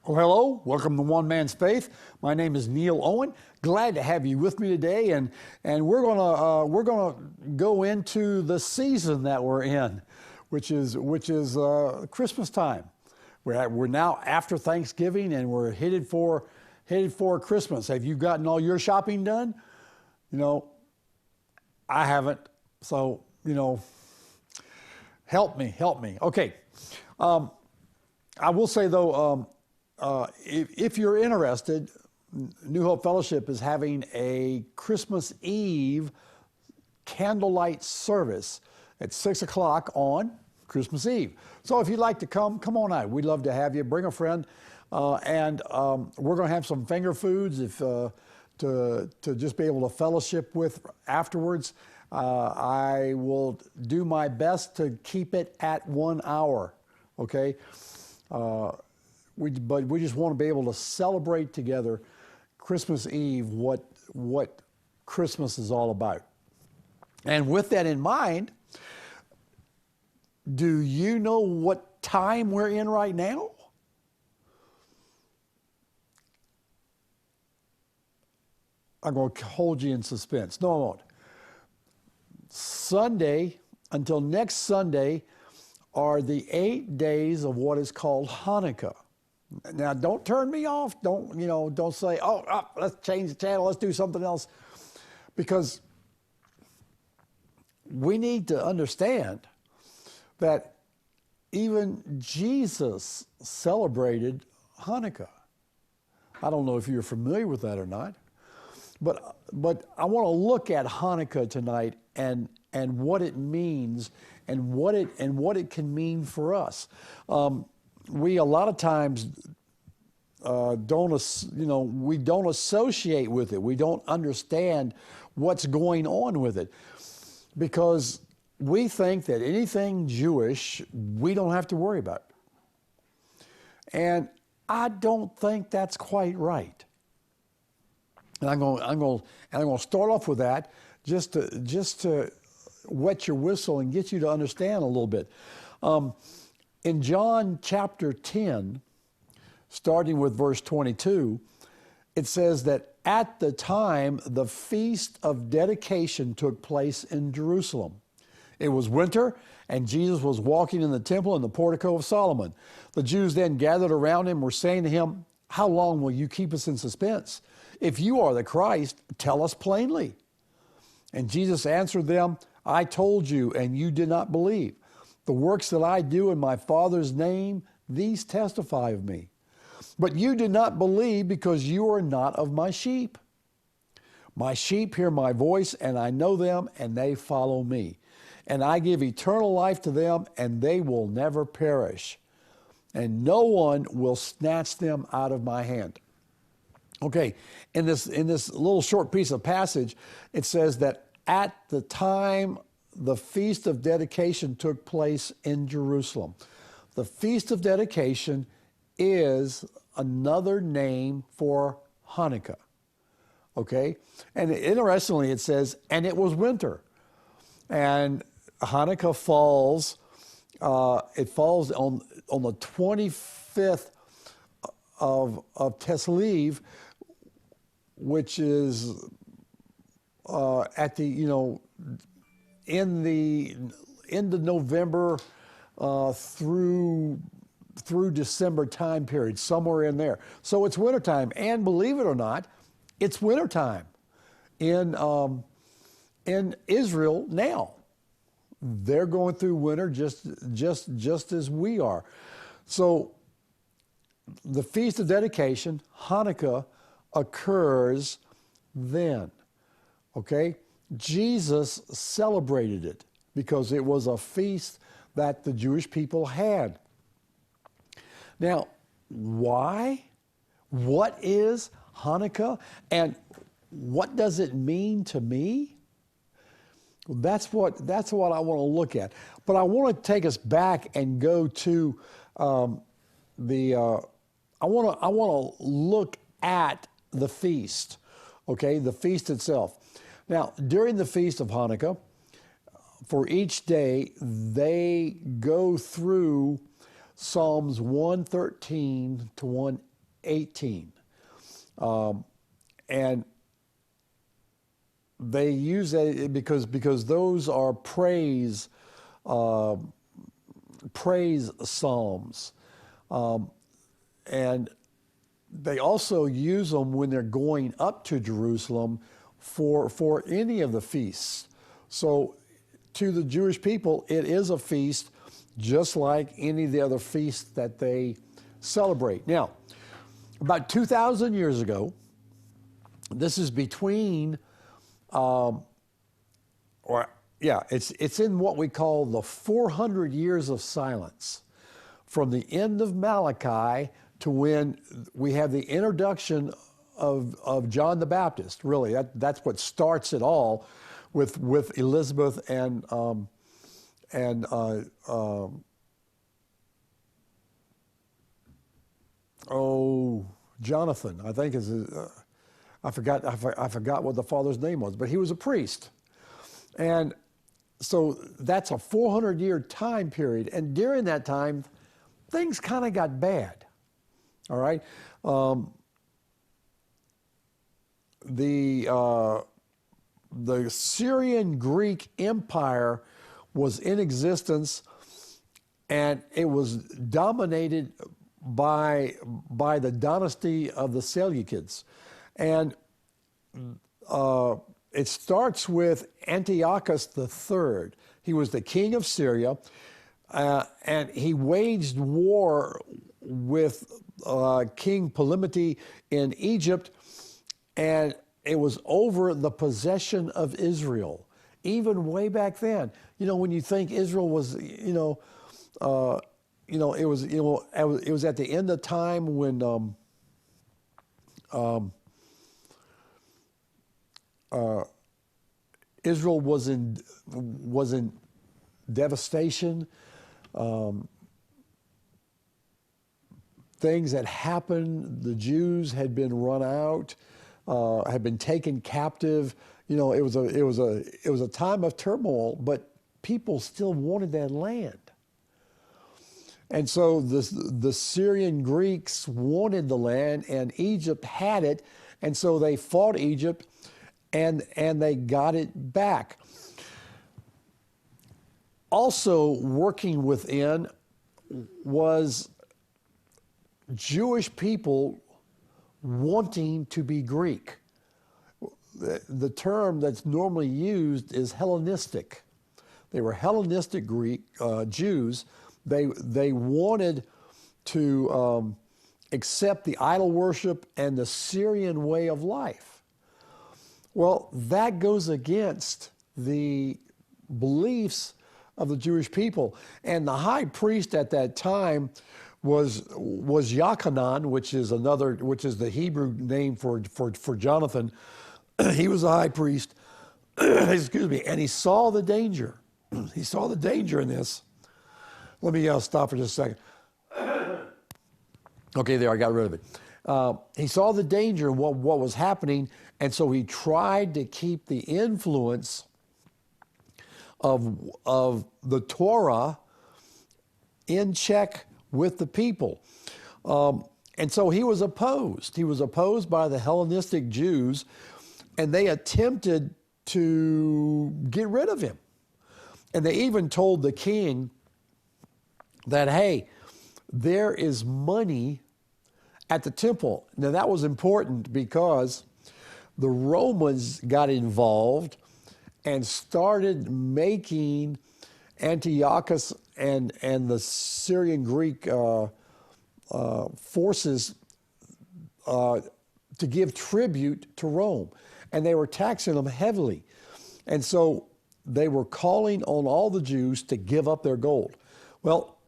Well, hello, welcome to One Man's Faith. My name is Neal Owen. Glad to have you with me today, and we're gonna go into the season that we're in, which is Christmas time. We're now after Thanksgiving, and we're headed for Christmas. Have you gotten all your shopping done? I haven't. So help me. Okay. I will say though. If you're interested, New Hope Fellowship is having a Christmas Eve candlelight service at 6 o'clock on Christmas Eve. So if you'd like to come on out. We'd love to have you. Bring a friend, and we're going to have some finger foods to just be able to fellowship with afterwards. I will do my best to keep it at 1 hour. Okay. But we just want to be able to celebrate together Christmas Eve, what Christmas is all about. And with that in mind, do you know what time we're in right now? I'm going to hold you in suspense. No, I won't. Sunday, until next Sunday, are the 8 days of what is called Hanukkah. Now, don't turn me off. Don't say, let's change the channel. Let's do something else. Because we need to understand that even Jesus celebrated Hanukkah. I don't know if you're familiar with that or not, but I want to look at Hanukkah tonight and what it means and what it can mean for us. We a lot of times don't associate with it. We don't understand what's going on with it because we think that anything Jewish we don't have to worry about. And I don't think that's quite right. And I'm going to start off with that just to wet your whistle and get you to understand a little bit. In John chapter 10, starting with verse 22, it says that at the time the feast of dedication took place in Jerusalem. It was winter, and Jesus was walking in the temple in the portico of Solomon. The Jews then gathered around him and were saying to him, "How long will you keep us in suspense? If you are the Christ, tell us plainly." And Jesus answered them, "I told you, and you did not believe. The works that I do in my Father's name, these testify of me. But you did not believe because you are not of my sheep. My sheep hear my voice, and I know them, and they follow me. And I give eternal life to them, and they will never perish. And no one will snatch them out of my hand." Okay, in this little short piece of passage, it says that at the time the Feast of Dedication took place in Jerusalem. The Feast of Dedication is another name for Hanukkah. Okay? And interestingly, it says, and it was winter. And Hanukkah falls, it falls on the 25th of Tislev, which is at the, in the end of November through December time period, somewhere in there. So it's wintertime, and believe it or not, it's wintertime in Israel now. They're going through winter just as we are. So the Feast of Dedication, Hanukkah, occurs then. Okay? Jesus celebrated it because it was a feast that the Jewish people had. Now, why? What is Hanukkah? And what does it mean to me? That's what I want to look at. But I want to take us back and go to I want to look at the feast. Okay, the feast itself. Now, during the Feast of Hanukkah, for each day, they go through Psalms 113 to 18. And they use that because those are praise psalms, and they also use them when they're going up to Jerusalem for any of the feasts. So to the Jewish people, it is a feast just like any of the other feasts that they celebrate. Now, about 2,000 years ago, this is between, it's in what we call the 400 years of silence, from the end of Malachi to when we have the introduction of John the Baptist. Really, that's what starts it all, with Elizabeth and Jonathan, I think is I forgot what the father's name was, but he was a priest. And so that's a 400-year time period. And during that time, things kind of got bad. All right? The Syrian Greek Empire was in existence, and it was dominated by the dynasty of the Seleucids. And it starts with Antiochus III. He was the king of Syria, and he waged war with King Ptolemy in Egypt, and it was over the possession of Israel. Even way back then, when you think Israel was, it was at the end of time when Israel was in devastation. Things had happened. The Jews had been run out, had been taken captive. It was a time of turmoil, but people still wanted that land. And so the Syrian Greeks wanted the land, and Egypt had it, and so they fought Egypt, and they got it back. Also working within was Jewish people wanting to be Greek. The term that's normally used is Hellenistic. They were Hellenistic Greek Jews. They wanted to accept the idol worship and the Syrian way of life. Well, that goes against the beliefs of the Jewish people. And the high priest at that time was Yochanan, which is the Hebrew name for Jonathan. He was a high priest, excuse me, and he saw the danger. He saw the danger in this. Let me stop for just a second. Okay, there, I got rid of it. He saw the danger in what was happening, and so he tried to keep the influence of the Torah in check with the people. And so he was opposed. He was opposed by the Hellenistic Jews, and they attempted to get rid of him. And they even told the king that, hey, there is money at the temple. Now that was important because the Romans got involved and started making Antiochus and the Syrian Greek forces to give tribute to Rome. And they were taxing them heavily. And so they were calling on all the Jews to give up their gold. Well,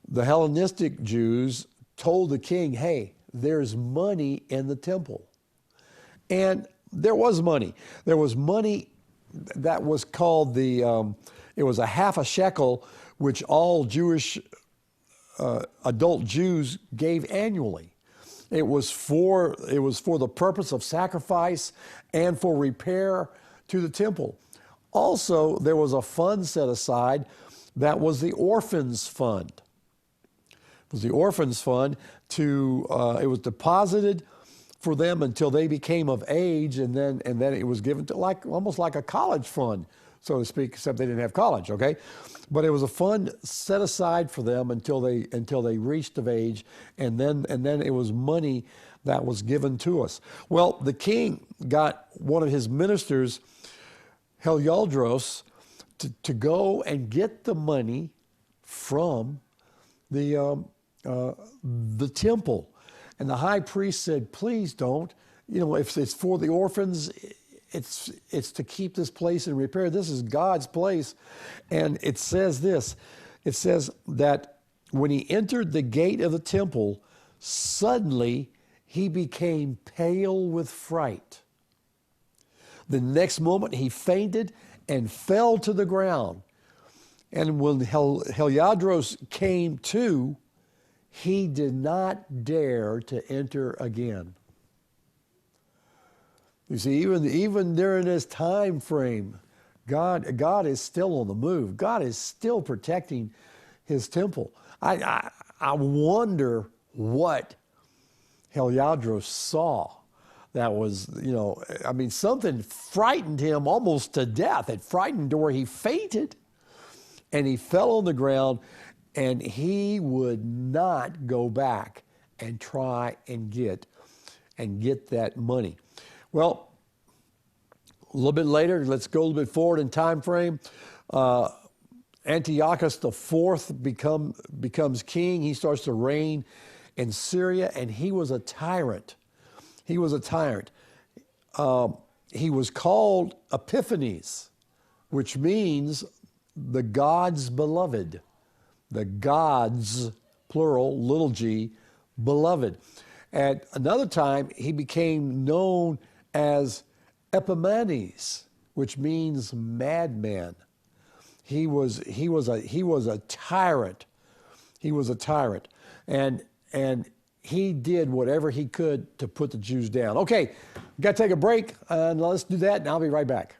the Hellenistic Jews told the king, hey, there's money in the temple. And there was money. There was money that was called it was a half a shekel, which all Jewish adult Jews gave annually. It was for the purpose of sacrifice and for repair to the temple. Also, there was a fund set aside that was the orphans fund. was the orphans fund to, it was deposited for them until they became of age, and then it was given to almost like a college fund, so to speak, except they didn't have college, okay? But it was a fund set aside for them until they reached of age, and then it was money that was given to us. Well, the king got one of his ministers, Heliodros, to go and get the money from the temple. And the high priest said, please don't. You know, if it's for the orphans, it's to keep this place in repair. This is God's place. And it says this. It says that when he entered the gate of the temple, suddenly he became pale with fright. The next moment he fainted and fell to the ground. And when Heliodros came to, he did not dare to enter again. You see, even during this time frame, God is still on the move. God is still protecting his temple. I wonder what Heliodros saw. That was, I mean, something frightened him almost to death. It frightened to where he fainted, and he fell on the ground, and he would not go back and try and get that money. Well, a little bit later, let's go a little bit forward in time frame. Antiochus IV becomes king. He starts to reign in Syria, and he was a tyrant. He was a tyrant. He was called Epiphanes, which means the God's beloved. The God's, plural, little g, beloved. At another time, he became known as Epimanes, which means madman. He was a tyrant. He was a tyrant, and he did whatever he could to put the Jews down. Okay, got to take a break, and let's do that, and I'll be right back.